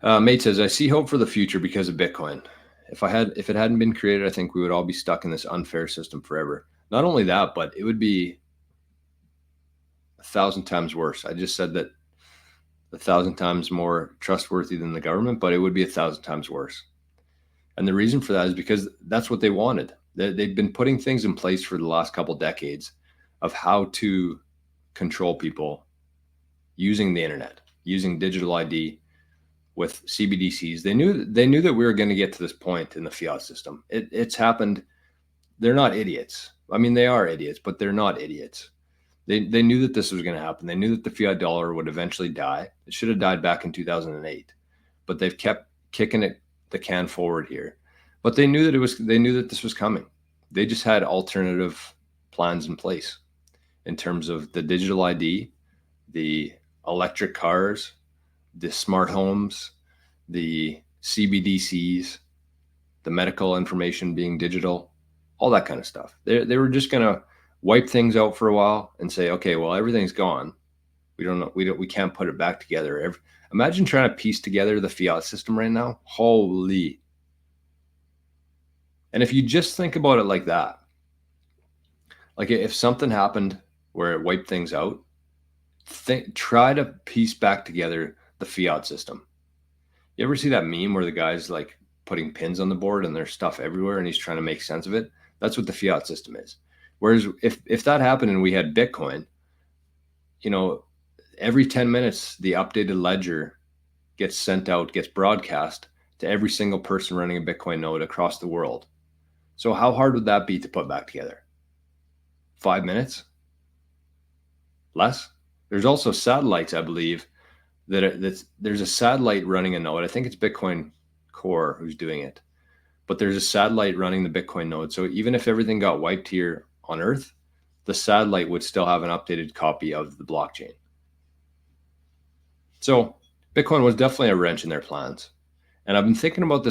Mate says, I see hope for the future because of Bitcoin. If it hadn't been created, I think we would all be stuck in this unfair system forever. Not only that, but it would be 1,000 times worse. I just said that 1,000 times more trustworthy than the government, but it would be 1,000 times worse. And the reason for that is because that's what they wanted. They've been putting things in place for the last couple decades of how to control people using the internet, using digital ID with CBDCs. They knew that we were going to get to this point in the fiat system. It's happened. They're not idiots. I mean, they are idiots, but they're not idiots. They knew that this was going to happen. They knew that the fiat dollar would eventually die. It should have died back in 2008, but they've kept kicking the can forward here. But they knew that this was coming. They just had alternative plans in place in terms of the digital ID, the electric cars, the smart homes, the CBDCs, the medical information being digital, all that kind of stuff. They were just going to wipe things out for a while and say, okay, well, everything's gone. We can't put it back together. Imagine trying to piece together the fiat system right now. Holy. And if you just think about it like that, like if something happened where it wiped things out, try to piece back together the fiat system. You ever see that meme where the guy's like putting pins on the board and there's stuff everywhere and he's trying to make sense of it? That's what the fiat system is. Whereas if that happened and we had Bitcoin, every 10 minutes, the updated ledger gets sent out, gets broadcast to every single person running a Bitcoin node across the world. So how hard would that be to put back together? 5 minutes? Less? There's also satellites, I believe, there's a satellite running a node. I think it's Bitcoin Core who's doing it. But there's a satellite running the Bitcoin node. So even if everything got wiped here on Earth, the satellite would still have an updated copy of the blockchain. So Bitcoin was definitely a wrench in their plans. And I've been thinking about this